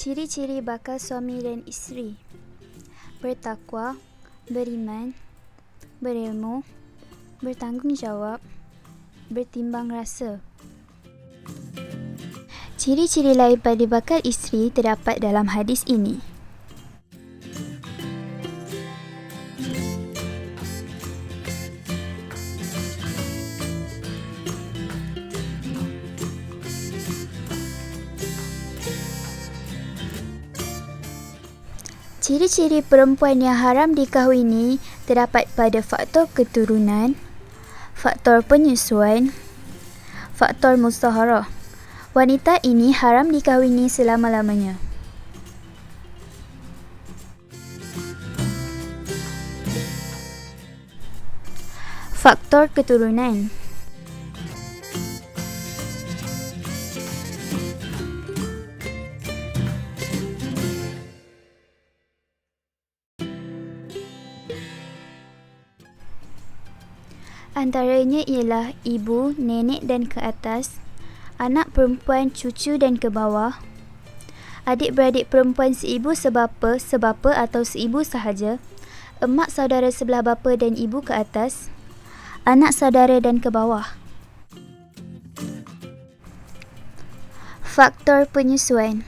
Ciri-ciri bakal suami dan isteri: bertakwa, beriman, berilmu, bertanggungjawab, bertimbang rasa. Ciri-ciri lain pada bakal isteri terdapat dalam hadis ini. Ciri-ciri perempuan yang haram dikahwini terdapat pada faktor keturunan, faktor penyusuan, faktor musaharah. Wanita ini haram dikahwini selama-lamanya. Faktor keturunan. Antaranya ialah ibu, nenek dan ke atas, anak perempuan, cucu dan ke bawah, adik-beradik perempuan seibu sebapa atau seibu sahaja, emak saudara sebelah bapa dan ibu ke atas, anak saudara dan ke bawah. Faktor penyusuan.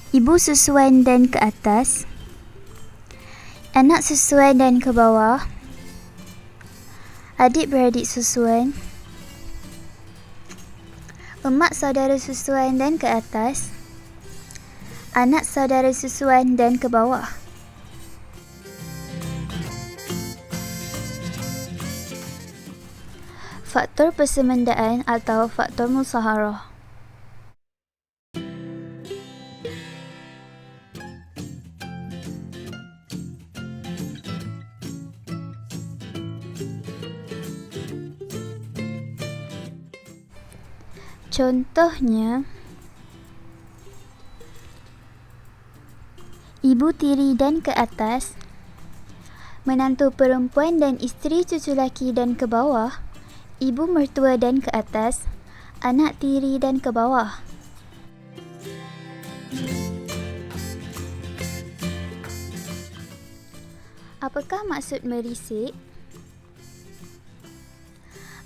Ibu susuan dan ke atas, anak susuan dan ke bawah, adik-beradik susuan, emak saudara susuan dan ke atas, anak saudara susuan dan ke bawah. Faktor persemendaan atau faktor musaharah. Contohnya, ibu tiri dan ke atas, menantu perempuan dan isteri cucu laki dan ke bawah, ibu mertua dan ke atas, anak tiri dan ke bawah. Apakah maksud merisik?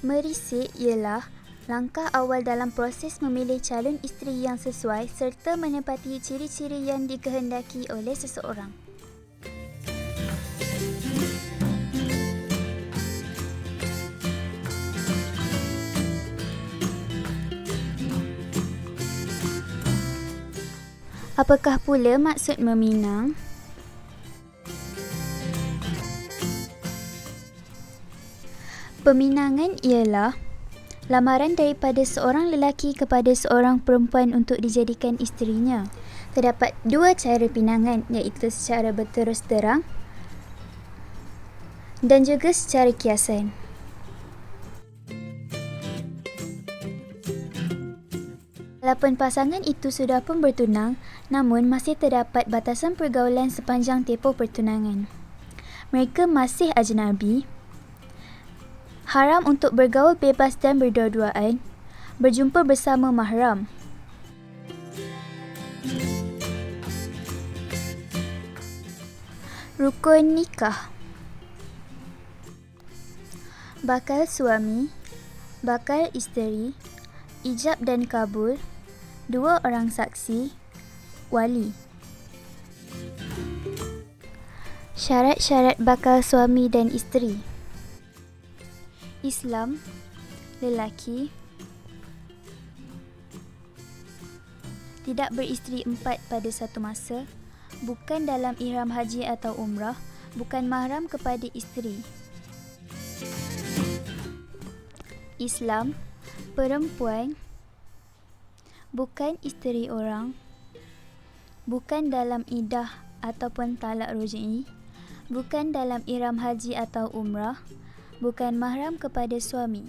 Merisik ialah langkah awal dalam proses memilih calon isteri yang sesuai serta menepati ciri-ciri yang dikehendaki oleh seseorang. Apakah pula maksud meminang? Peminangan ialah lamaran daripada seorang lelaki kepada seorang perempuan untuk dijadikan isterinya. Terdapat dua cara pinangan, iaitu secara berterus terang dan juga secara kiasan. Walaupun pasangan itu sudah pun bertunang, namun masih terdapat batasan pergaulan sepanjang tempoh pertunangan. Mereka masih ajnabi, haram untuk bergaul bebas dan berdua-duaan, berjumpa bersama mahram. Rukun nikah. Bakal suami, bakal isteri, ijab dan kabul, dua orang saksi, wali. Syarat-syarat bakal suami dan isteri: Islam, lelaki, tidak beristeri 4 pada satu masa, bukan dalam ihram haji atau umrah, bukan mahram kepada isteri. Islam, perempuan, bukan isteri orang, bukan dalam iddah ataupun talak roj'i, bukan dalam ihram haji atau umrah, bukan mahram kepada suami.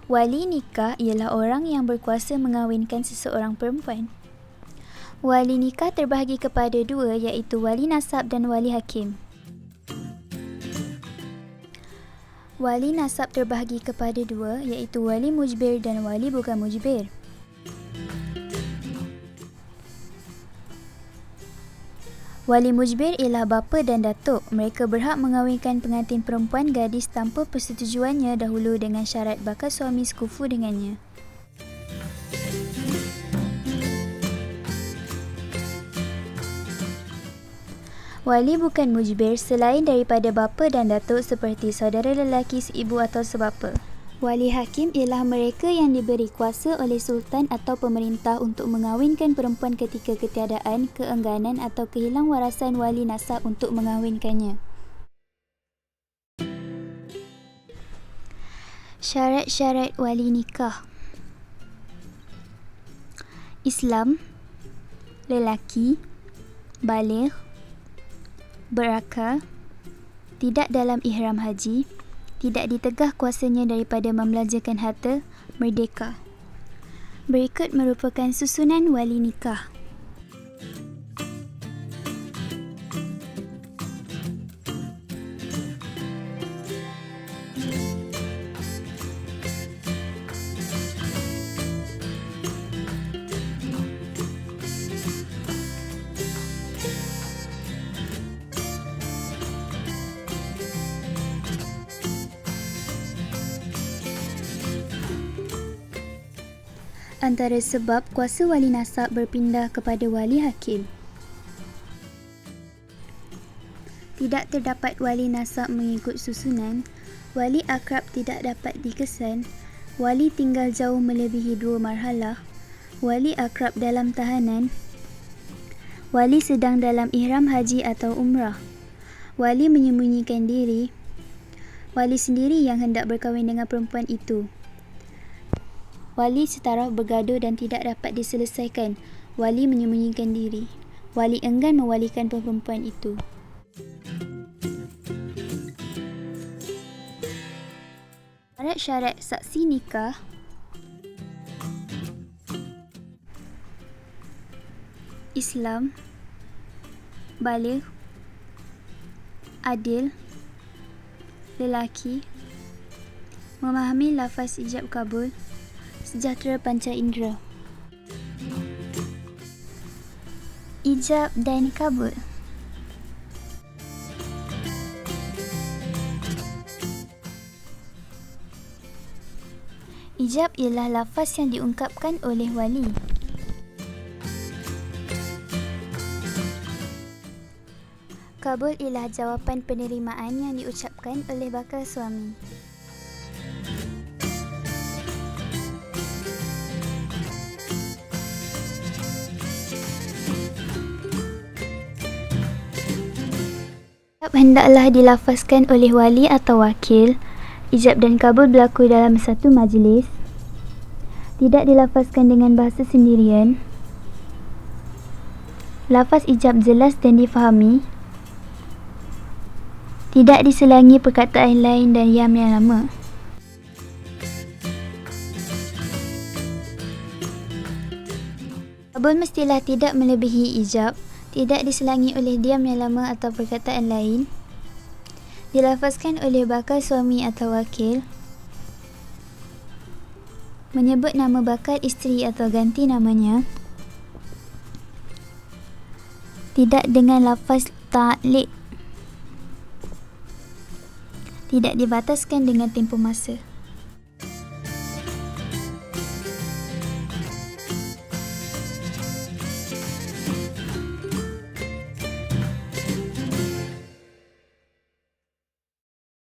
Wali nikah ialah orang yang berkuasa mengahwinkan seseorang perempuan. Wali nikah terbahagi kepada dua, iaitu wali nasab dan wali hakim. Wali nasab terbahagi kepada dua, iaitu wali mujbir dan wali bukan mujbir. Wali mujbir ialah bapa dan datuk. Mereka berhak mengahwinkan pengantin perempuan gadis tanpa persetujuannya dahulu dengan syarat bakal suami sekufu dengannya. Wali bukan mujbir selain daripada bapa dan datuk seperti saudara lelaki, seibu atau sebapa. Wali hakim ialah mereka yang diberi kuasa oleh sultan atau pemerintah untuk mengahwinkan perempuan ketika ketiadaan, keengganan atau kehilang warasan wali nasab untuk mengahwinkannya. Syarat-syarat wali nikah. Islam, lelaki, baligh, berakal, tidak dalam ihram haji, tidak ditegah kuasanya daripada membelanjakan harta, merdeka. Berikut merupakan susunan wali nikah. Antara sebab kuasa wali nasab berpindah kepada wali hakim. Tidak terdapat wali nasab mengikut susunan, wali akrab tidak dapat dikesan, wali tinggal jauh melebihi 2 marhalah, wali akrab dalam tahanan, wali sedang dalam ihram haji atau umrah, wali menyembunyikan diri, wali sendiri yang hendak berkahwin dengan perempuan itu, wali setaraf bergaduh dan tidak dapat diselesaikan, wali menyembunyikan diri, wali enggan mewalikan perempuan itu. Syarat-syarat saksi nikah. Islam, baligh, adil, lelaki, memahami lafaz ijab kabul, sejahtera panca indera. Ijab dan kabul. Ijab ialah lafaz yang diungkapkan oleh wali. Kabul ialah jawapan penerimaan yang diucapkan oleh bakal suami. Hendaklah dilafazkan oleh wali atau wakil. Ijab dan kabul berlaku dalam satu majlis. Tidak dilafazkan dengan bahasa sendirian. Lafaz ijab jelas dan difahami. Tidak diselangi perkataan lain dan diam yang lama. Kabul mestilah tidak melebihi ijab. Tidak diselangi oleh diam yang lama atau perkataan lain. Dilafazkan oleh bakal suami atau wakil. Menyebut nama bakal isteri atau ganti namanya. Tidak dengan lafaz ta'liq. Tidak dibataskan dengan tempoh masa.